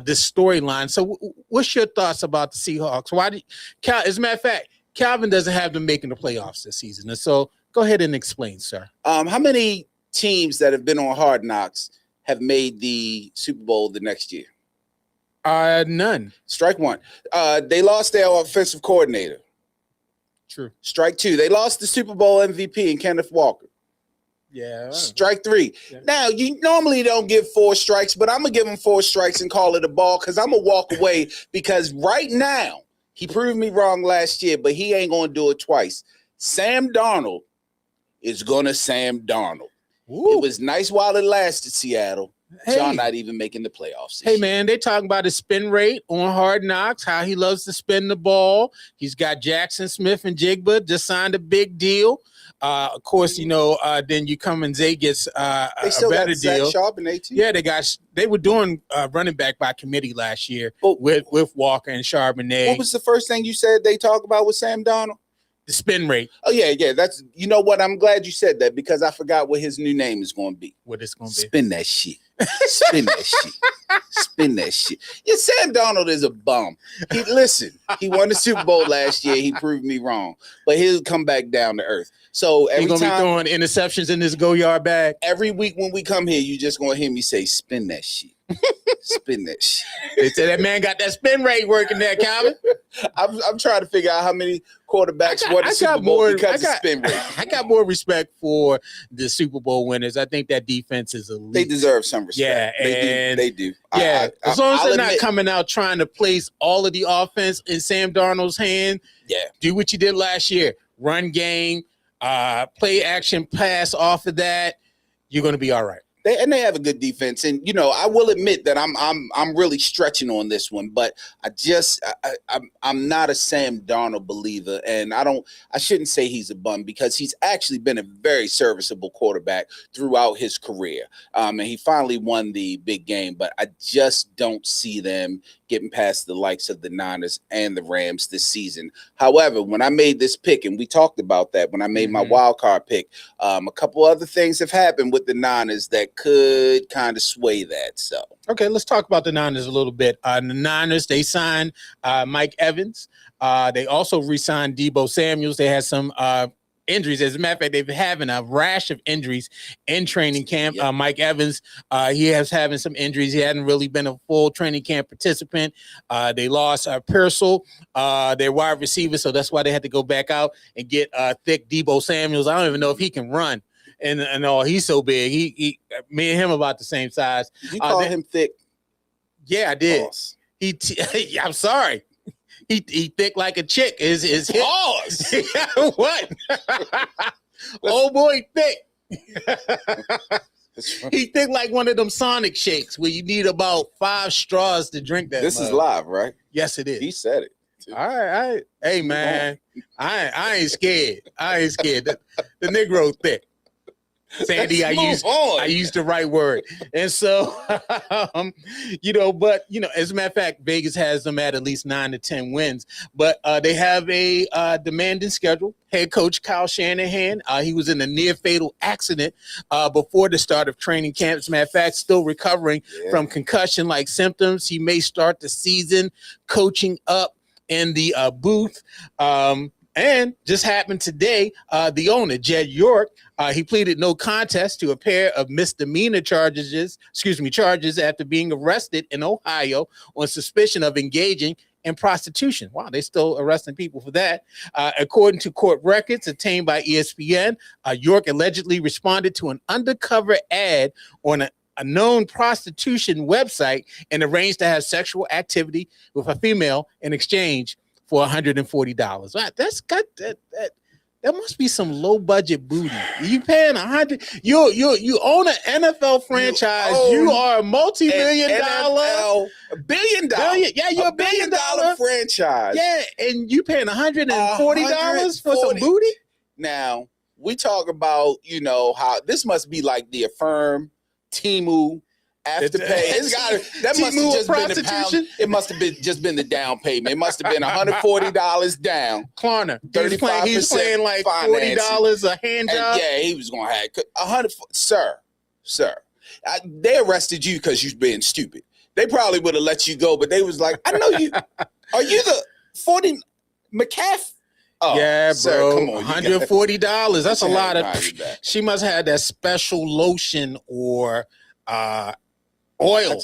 this storyline. So what's your thoughts about the Seahawks? As a matter of fact, Calvin doesn't have them making the playoffs this season. And so go ahead and explain, sir.
How many teams that have been on Hard Knocks have made the Super Bowl the next year?
None.
Strike one. They lost their offensive coordinator.
True.
Strike two. They lost the Super Bowl MVP in Kenneth Walker.
Yeah.
Strike three. Yeah. Now, you normally don't give 4 strikes, but I'm going to give him 4 strikes and call it a ball because I'm going to walk away because right now, he proved me wrong last year, but he ain't going to do it twice. Sam Darnold is going to Sam Darnold. Ooh. It was nice while it lasted, Seattle. Hey. Y'all not even making the playoffs.
Hey, man, they talking about his spin rate on Hard Knocks, how he loves to spin the ball. He's got Jackson Smith and Jigba just signed a big deal. Of course, then you come and Zay gets a better deal.
Sharp and AT?
Yeah, they were doing running back by committee last year with Walker and Charbonnet.
What was the first thing you said they talked about with Sam Darnold?
The spin rate.
Oh, yeah. That's, you know what? I'm glad you said that because I forgot what his new name is going to be.
What it's going to be?
Spin that shit. Spin that shit. Spin that shit. Yeah, Sam Darnold is a bum. He won the Super Bowl last year. He proved me wrong. But he'll come back down to earth. So every time. He's going
to be throwing interceptions in his go-yard bag.
Every week when we come here, you just going to hear me say, spin that shit. Spin that shit.
They say that man got that spin rate working there, Calvin.
I'm trying to figure out how many quarterbacks won the Super Bowl because of spin rate.
I got more respect for the Super Bowl winners. I think that defense is elite.
They deserve some respect.
Yeah,
they do.
Yeah, as long as they're not coming out trying to place all of the offense in Sam Darnold's hand. Yeah, do what you did last year. Run game, play action, pass off of that. You're going to be all right.
They have a good defense, and I will admit that I'm really stretching on this one, but I'm not a Sam Darnold believer, and I shouldn't say he's a bum because he's actually been a very serviceable quarterback throughout his career, and he finally won the big game, but I just don't see them getting past the likes of the Niners and the Rams this season. However, when I made this pick, and we talked about that when I made my wild card pick, a couple other things have happened with the Niners that could kind of sway that. So,
okay, let's talk about the Niners a little bit. The Niners, they signed Mike Evans. They also re-signed Deebo Samuels. They had some injuries. As a matter of fact, they've been having a rash of injuries in training camp. Yep. Mike Evans, he has having some injuries. He hadn't really been a full training camp participant. They lost Purcell, their wide receiver, so that's why they had to go back out and get thick Deebo Samuels. I don't even know if he can run. And all, he's so big. He me and him about the same size.
You call him thick? Yeah, I did.
Boss. I'm sorry. He thick like a chick. Is
Pause.
What? Oh boy, thick. He thick like one of them Sonic shakes where you need about 5 straws to drink that.
This is live, right?
Yes, it is.
He said it.
All right. Hey man, I ain't scared. The Negro thick. Sandy, I used the right word. And so, but as a matter of fact, Vegas has them at least 9 to 10 wins, but they have a demanding schedule. Head coach Kyle Shanahan, he was in a near fatal accident before the start of training camp. As a matter of fact, still recovering from concussion-like symptoms. He may start the season coaching up in the booth. And just happened today, the owner, Jed York, he pleaded no contest to a pair of misdemeanor charges after being arrested in Ohio on suspicion of engaging in prostitution. Wow, they still arresting people for that. According to court records obtained by ESPN, York allegedly responded to an undercover ad on a known prostitution website and arranged to have sexual activity with a female in exchange for $140. Wow, that's got that. That must be some low budget booty. You paying $100? You own an NFL franchise. You are a multi-million dollar,
$1 billion.
Yeah, you're $1 billion
franchise.
Yeah, and you paying $140 for some booty.
Now we talk about how this must be like the Affirm, Temu. Afterpay, that must have just been the pound. It must have been just been the down payment. It must have been $140 down.
Klarna, he's playing like $40 a hand job.
Yeah, he was gonna have 100. Sir, they arrested you because you're being stupid. They probably would have let you go, but they was like, I know you. Are you the 40 McCaff?
Oh, yeah, bro.
Sir, come on,
$140. That's a lot of. She must have had that special lotion or oil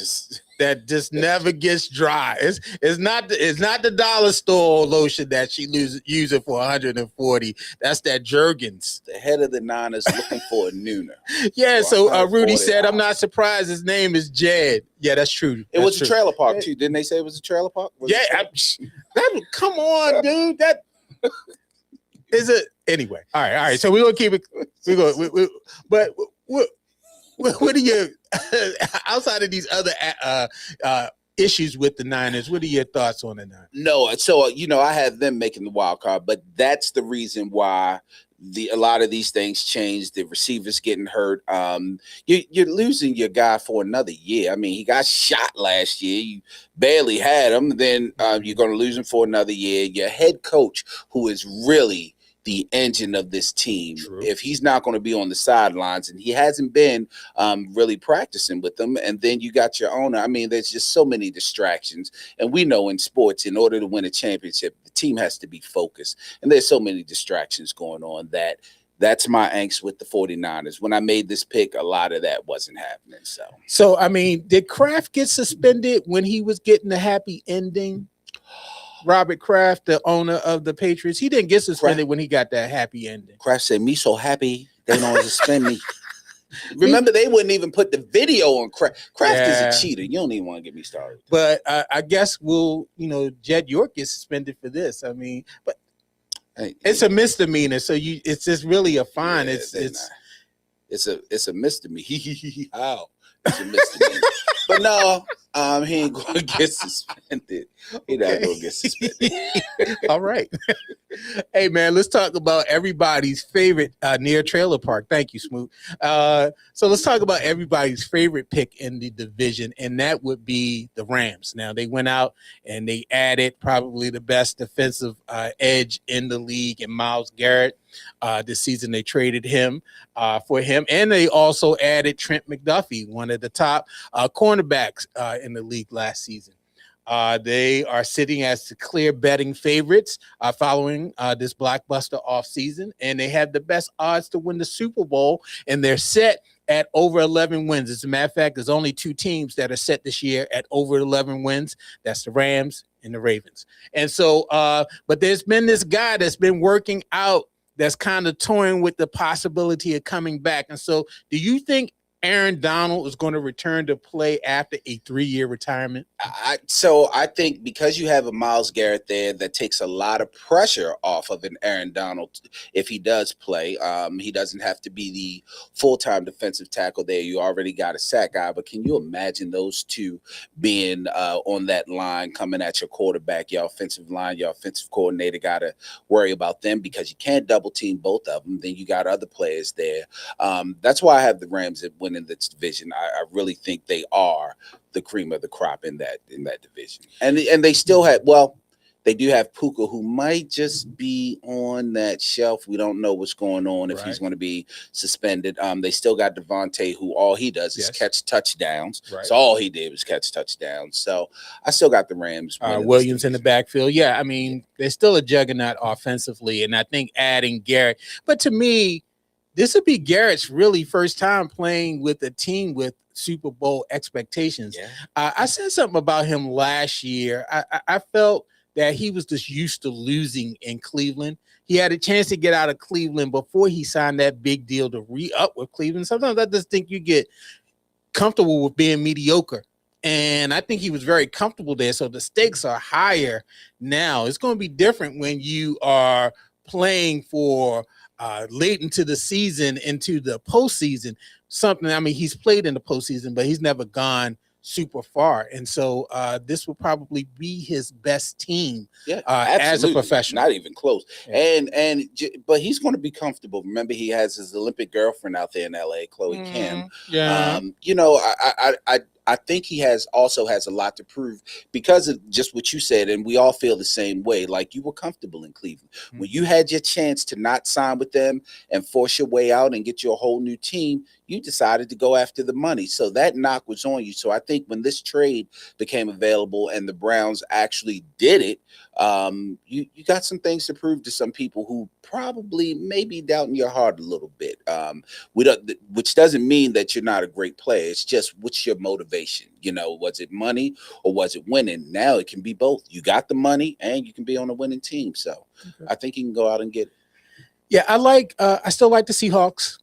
that just never gets dry. It's not the dollar store lotion that she using for $140. That's that Jergens.
The head of the Niners looking for a nooner.
Yeah, so Rudy said, I'm not surprised his name is Jed. Yeah, that's true.
It was a trailer park too. Didn't they say it was a trailer park?
Come on, dude. That is it. Anyway, all right. So we're gonna keep it. But what are your outside of these other issues with the Niners? What are your thoughts on the Niners?
No, so I have them making the wild card, but that's the reason why a lot of these things change. The receivers getting hurt. You're losing your guy for another year. I mean, he got shot last year. You barely had him. Then you're going to lose him for another year. Your head coach, who is really the engine of this team, if he's not going to be on the sidelines, and he hasn't been really practicing with them, and then you got your owner. I mean, there's just so many distractions, and we know in sports, in order to win a championship, the team has to be focused, and there's so many distractions going on that's my angst with the 49ers. When I made this pick, a lot of that wasn't happening. So
I mean, did Kraft get suspended when he was getting the happy ending? Robert Kraft, the owner of the Patriots, he didn't get suspended when he got that happy ending.
Kraft said, "Me so happy they don't suspend me." Remember, they wouldn't even put the video on Kraft. Kraft is a cheater. You don't even want to get me started.
But I guess Jed York gets suspended for this. I mean, but it's a misdemeanor, so it's just really a fine.
Yeah, it's a misdemeanor. How? It's a misdemeanor. But no, he ain't going to get suspended. He not going to get suspended.
All right. Hey, man, let's talk about everybody's favorite near trailer park. Thank you, Smoot. So let's talk about everybody's favorite pick in the division, and that would be the Rams. Now, they went out and they added probably the best defensive edge in the league in Myles Garrett. This season, they traded him for him, and they also added Trent McDuffie, one of the top cornerbacks in the league last season. They are sitting as the clear betting favorites following this blockbuster offseason, and they have the best odds to win the Super Bowl, and they're set at over 11 wins. As a matter of fact, there's only two teams that are set this year at over 11 wins. That's the Rams and the Ravens. And so, but there's been this guy that's been working out that's kind of toying with the possibility of coming back. And so do you think Aaron Donald is going to return to play after a 3-year retirement?
So I think because you have a Myles Garrett there, that takes a lot of pressure off of an Aaron Donald if he does play. He doesn't have to be the full-time defensive tackle there. You already got a sack guy, but can you imagine those two being on that line coming at your quarterback, your offensive line, your offensive coordinator got to worry about them because you can't double team both of them. Then you got other players there. That's why I have the Rams winning this division. I really think they are the cream of the crop in that division. And they still have, well, they do have Puka, who might just be on that shelf. We don't know what's going on, if he's going to be suspended. They still got Devontae, who all he does is catch touchdowns. Right. So all he did was catch touchdowns. So I still got the Rams.
Williams in the backfield. Yeah, I mean, they're still a juggernaut offensively, and I think adding Garrett. But to me, this would be Garrett's really first time playing with a team with Super Bowl expectations. Yeah. I said something about him last year. I felt that he was just used to losing in Cleveland. He had a chance to get out of Cleveland before he signed that big deal to re-up with Cleveland. Sometimes I just think you get comfortable with being mediocre. And I think he was very comfortable there. So the stakes are higher now. It's going to be different when you are playing for late into the season, into the postseason. Something, I mean, he's played in the postseason, but he's never gone super far. And so this will probably be his best team as a professional.
Not even close. Yeah. But he's going to be comfortable. Remember, he has his Olympic girlfriend out there in LA, Chloe Kim. Yeah. I think he also has a lot to prove because of just what you said, and we all feel the same way. Like, you were comfortable in Cleveland. When you had your chance to not sign with them and force your way out and get you a whole new team, you decided to go after the money. So that knock was on you. So I think when this trade became available and the Browns actually did it, you got some things to prove to some people who probably may be doubting your heart a little bit. Which doesn't mean that you're not a great player. It's just, what's your motivation? Was it money or was it winning? Now it can be both. You got the money and you can be on a winning team. So I think you can go out and get it.
Yeah, I still like the Seahawks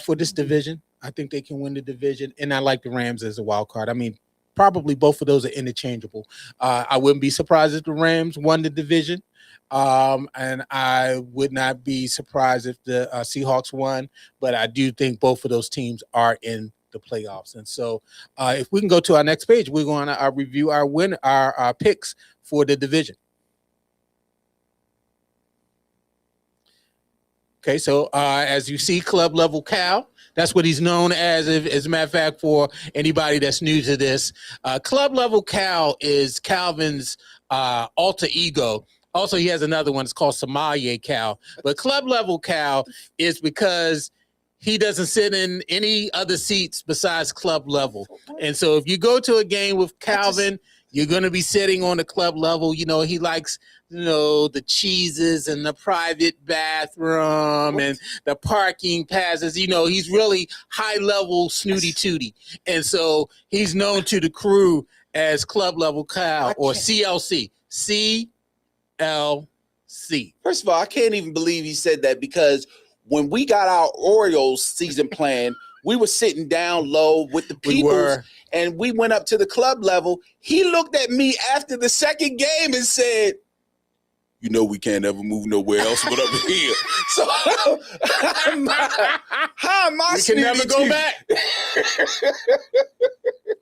for this division. I think they can win the division, and I like the Rams as a wild card. I mean, probably both of those are interchangeable. I wouldn't be surprised if the Rams won the division, and I would not be surprised if the Seahawks won, but I do think both of those teams are in the playoffs. And so if we can go to our next page, we're going to review our picks for the division. Okay, so as you see, Club Level Cal, that's what he's known as a matter of fact, for anybody that's new to this. Club Level Cal is Calvin's alter ego. Also, he has another one. It's called Sommelier Cal. But Club Level Cal is because he doesn't sit in any other seats besides club level. And so if you go to a game with Calvin, you're going to be sitting on the club level. He likes, the cheeses and the private bathroom and the parking passes. He's really high level snooty tooty. And so he's known to the crew as Club Level Cal or CLC. CLC.
First of all, I can't even believe he said that, because when we got our Orioles season plan, we were sitting down low with the people, and we went up to the club level. He looked at me after the second game and said, we can't ever move nowhere else but up here. So how am I?
We can never go back.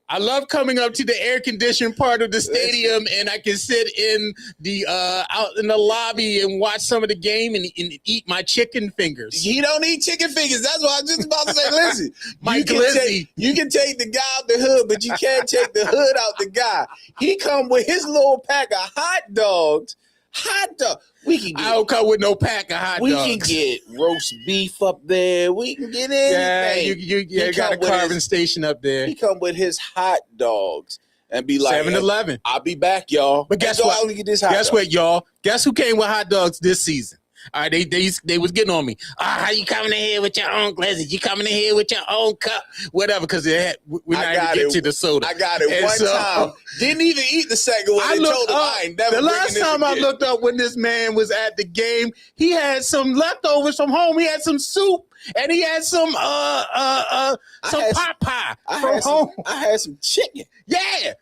I love coming up to the air-conditioned part of the stadium, and I can sit in the out in the lobby and watch some of the game and eat my chicken fingers.
He don't eat chicken fingers. That's what I was just about to say. Listen, you can take the guy out the hood, but you can't take the hood out the guy. He come with his little pack of hot dogs. I don't come with no pack of hot dogs. We can get roast beef up there. We can get anything.
Yeah, you got a carving station up there.
He come with his hot dogs and be like,
7-Eleven.
I'll be back, y'all.
But guess what? Guess what, y'all? Guess who came with hot dogs this season? All right, they was getting on me. How you coming in here with your own glasses? You coming in here with your own cup? Whatever, because we're not even get to the soda.
I got it one time. Didn't even eat the second one.
The last time I looked up when this man was at the game, he had some leftovers from home. He had some soup And he had some pot pie from home.
I had some chicken.
Yeah.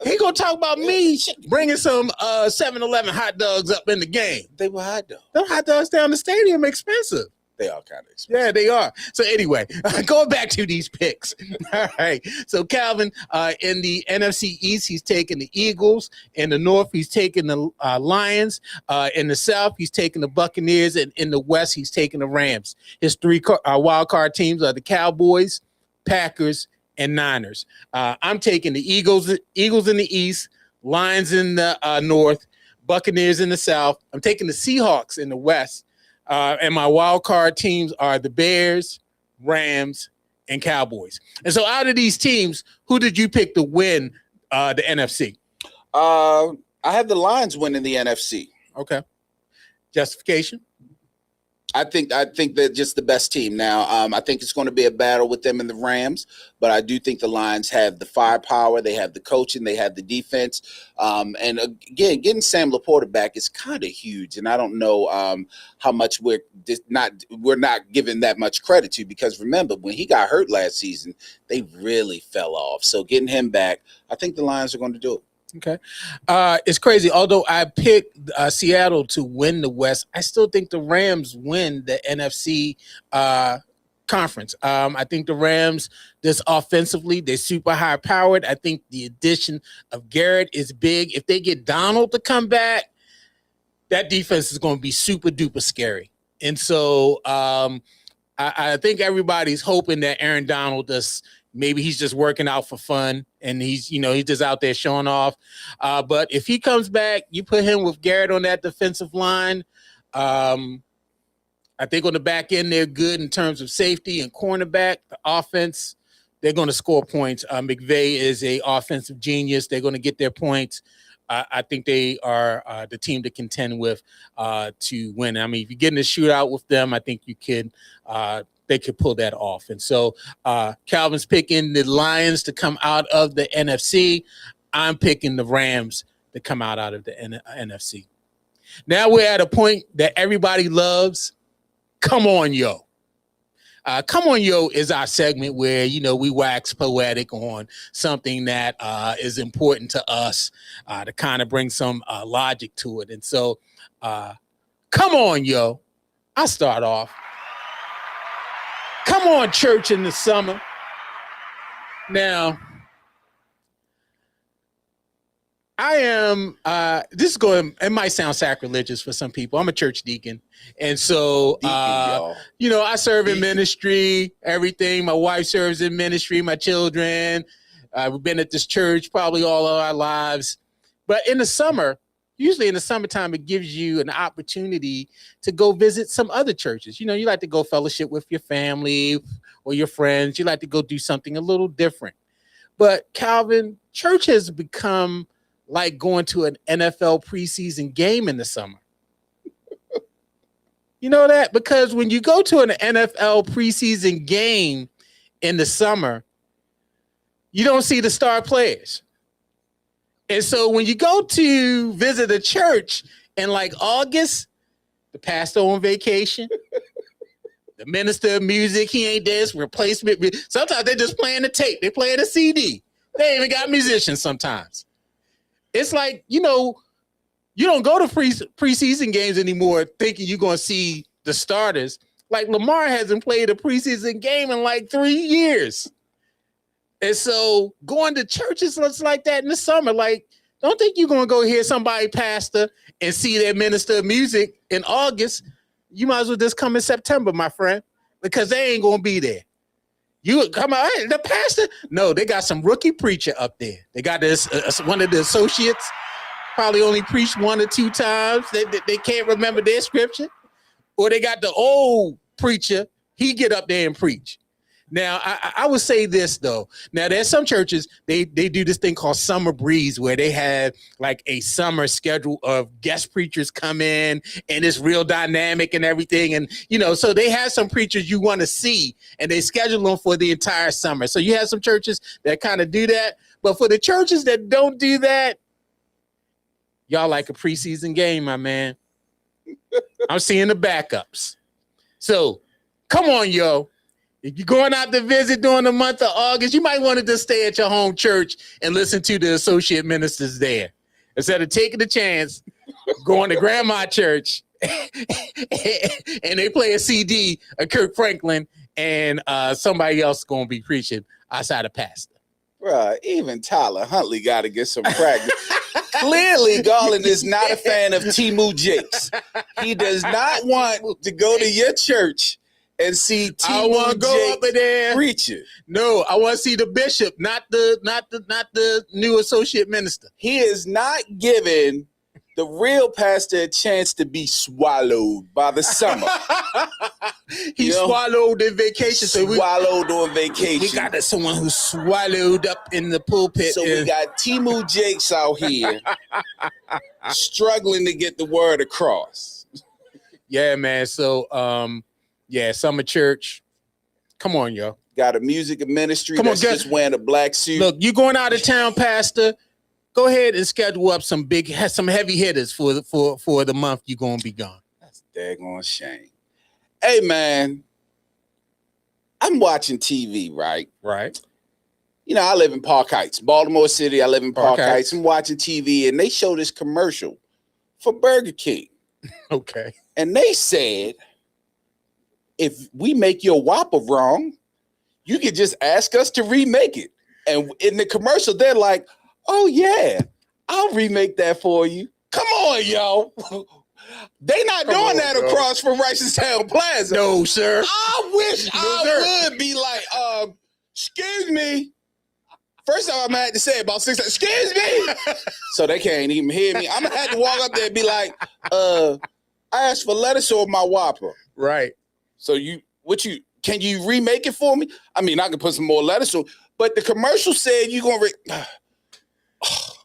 He gonna talk about me bringing some 7-Eleven hot dogs up in the game.
They were hot dogs.
Those hot dogs down the stadium expensive.
They are kind of expensive.
Yeah, they are. So anyway, going back to these picks. All right. So Calvin, in the NFC East, he's taking the Eagles. In the North, he's taking the Lions. In the South, he's taking the Buccaneers. And in the West, he's taking the Rams. His three wild card teams are the Cowboys, Packers, and Niners. I'm taking the Eagles in the East, Lions in the North, Buccaneers in the South. I'm taking the Seahawks in the West. And my wild card teams are the Bears, Rams, and Cowboys. And so out of these teams, who did you pick to win the NFC?
I have the Lions winning the NFC.
Okay. Justification?
I think they're just the best team now. I think it's going to be a battle with them and the Rams, but I do think the Lions have the firepower, they have the coaching, they have the defense, and again, getting Sam Laporta back is kind of huge. And I don't know how much we're not giving that much credit to, because remember when he got hurt last season, they really fell off. So getting him back, I think the Lions are going to do it.
Okay. It's crazy. Although I picked Seattle to win the West, I still think the Rams win the NFC conference. I think the Rams, just offensively, they're super high powered. I think the addition of Garrett is big. If they get Donald to come back, that defense is going to be super duper scary. And so I think everybody's hoping that Aaron Donald maybe he's just working out for fun and he's just out there showing off. But if he comes back, you put him with Garrett on that defensive line. I think on the back end, they're good in terms of safety and cornerback. The offense, they're going to score points. McVay is a offensive genius. They're going to get their points. I think they are the team to contend with to win. I mean, if you get in a shootout with them, I think you can they could pull that off. And so Calvin's picking the Lions to come out of the NFC. I'm picking the Rams to come out of the NFC. Now we're at a point that everybody loves. Come on, yo. Come on, yo is our segment where, we wax poetic on something that is important to us to kind of bring some logic to it. And so come on, yo. I'll start off. Come on, church in the summer. Now, I am, it might sound sacrilegious for some people. I'm a church deacon. And so, I serve in ministry, everything. My wife serves in ministry, my children. We've been at this church probably all of our lives. But in the summer, usually in the summertime, it gives you an opportunity to go visit some other churches. You like to go fellowship with your family or your friends. You like to go do something a little different. But Calvin, church has become like going to an NFL preseason game in the summer. You know that? Because when you go to an NFL preseason game in the summer, you don't see the star players. And so when you go to visit a church in like August, the pastor on vacation, the minister of music, he ain't this, replacement. Sometimes they're just playing the tape. They're playing a CD. They ain't even got musicians sometimes. It's like, you don't go to preseason games anymore thinking you're going to see the starters. Like Lamar hasn't played a preseason game in like 3 years. And so going to churches looks like that in the summer. Like, don't think you're going to go hear somebody pastor and see their minister of music in August. You might as well just come in September, my friend, because they ain't going to be there. You come out, hey, the pastor? No, they got some rookie preacher up there. They got this one of the associates, probably only preached 1 or 2 times. They can't remember their scripture. Or they got the old preacher. He get up there and preach. Now, I would say this, though. Now, there's some churches, they do this thing called Summer Breeze, where they have like a summer schedule of guest preachers come in, and it's real dynamic and everything. And, so they have some preachers you want to see, and they schedule them for the entire summer. So you have some churches that kind of do that. But for the churches that don't do that, y'all like a preseason game, my man. I'm seeing the backups. So Come on, yo. If you're going out to visit during the month of August, you might want to just stay at your home church and listen to the associate ministers there. Instead of taking the chance, going to grandma church, and they play a CD of Kirk Franklin, and somebody else going to be preaching outside of pastor.
Bruh, even Tyler Huntley got to get some practice. Clearly, Garland is not a fan of Timu Jakes. He does not want to go to your church and see Timu Jakes preaching.
No, I want to see the bishop, not the new associate minister.
He is not giving the real pastor a chance to be swallowed by the summer.
He swallowed in vacation.
Swallowed on vacation.
We got someone who's swallowed up in the pulpit.
So we got Timu Jakes out here struggling to get the word across.
Yeah, man. So, summer church. Come on, yo.
Got a music and ministry that's just wearing a black suit.
Look, you going out of town, pastor. Go ahead and schedule up some heavy hitters for the month you're gonna be gone.
That's a daggone shame. Hey man, I'm watching TV, right?
Right.
You know, I live in Park Heights, Baltimore City. I live in Park Heights. I'm watching TV, and they show this commercial for Burger King.
Okay.
And they said, if we make your Whopper wrong, you can just ask us to remake it. And in the commercial, they're like, oh, yeah, I'll remake that for you. Come on, yo. They not doing that across from Ricestown Plaza.
No, sir.
I wish I would be like, excuse me. First time I'm going to have to say about 6 times, excuse me. So they can't even hear me. I'm going to have to walk up there and be like, I asked for lettuce on my Whopper.
Right.
So can you remake it for me? I mean, I can put some more lettuce on, but the commercial said you're going to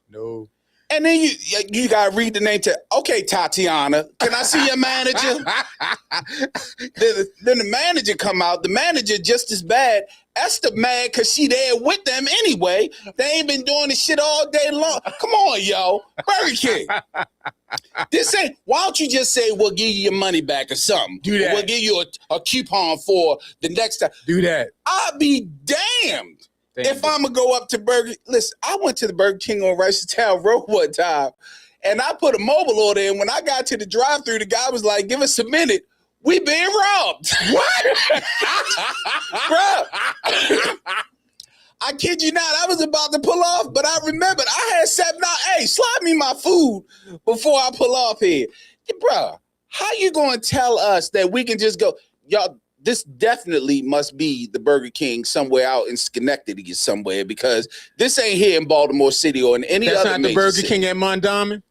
no.
And then you got to read the name okay, Tatiana, can I see your manager? then the manager come out. The manager just as bad. Esther mad because she there with them anyway. They ain't been doing this shit all day long. Come on, yo. Burger King. Why don't you just say we'll give you your money back or something?
Do that.
We'll give you a coupon for the next time.
Do that.
I'll be damned. If I'm going to go up to listen, I went to the Burger King on Ricestown Road one time, and I put a mobile order in. When I got to the drive-thru, the guy was like, give us a minute. We being robbed. What? Bro, I kid you not. I was about to pull off, but I remembered I had said, hey, slide me my food before I pull off here. Bro, how you going to tell us that we can just go, y'all, this definitely must be the Burger King somewhere out in Schenectady somewhere, because this ain't here in Baltimore City or in any other major city.
That's not the Burger King at Mondawmin?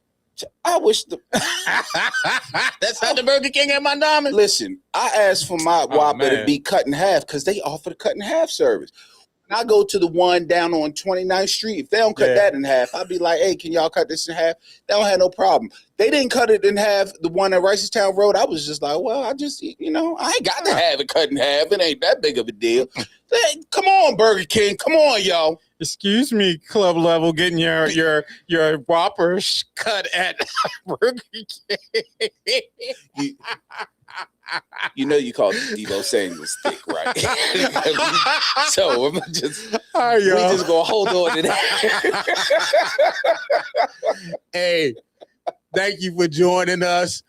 I wish
That's not the Burger King at Mondawmin?
Listen, I asked for my Whopper to be cut in half because they offer the cut in half service. When I go to the one down on 29th Street, if they don't cut that in half, I'd be like, hey, can y'all cut this in half? They don't have no problem. They didn't cut it in half, the one at Ricestown Road. I was just like, well, I just, I ain't got to have it cut in half. It ain't that big of a deal. Hey, come on, Burger King. Come on, y'all.
Excuse me, club level, getting your Whoppers cut at Burger King.
You call Debo Samuel's thick, right? So we just gonna hold on to that.
Hey, thank you for joining us.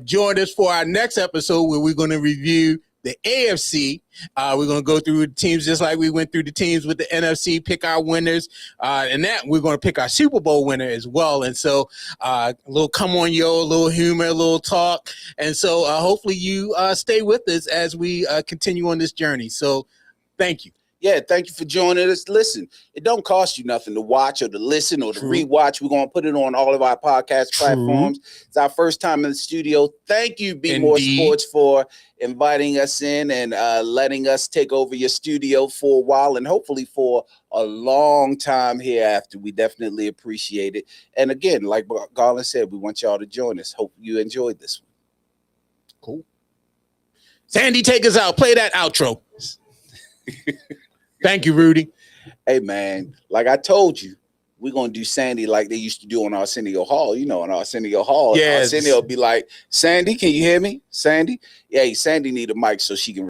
Join us for our next episode where we're going to review the AFC. We're going to go through the teams just like we went through the teams with the NFC, pick our winners, and that we're going to pick our Super Bowl winner as well. And so a little come on, yo, a little humor, a little talk. And so hopefully you stay with us as we continue on this journey. So thank you.
Yeah, thank you for joining us. Listen, it don't cost you nothing to watch or to listen or to rewatch. We're going to put it on all of our podcast platforms. It's our first time in the studio. Thank you, Be More Sports, for inviting us in and letting us take over your studio for a while and hopefully for a long time hereafter. We definitely appreciate it. And again, like Garland said, we want y'all to join us. Hope you enjoyed this one.
Cool. Sandy, take us out. Play that outro. Thank you, Rudy.
Hey, man, like I told you, we're gonna do Sandy like they used to do on Arsenio Hall. You know, on Arsenio Hall,
Yes.
Arsenio will be like, Sandy, can you hear me? Sandy, yeah, Sandy need a mic so she can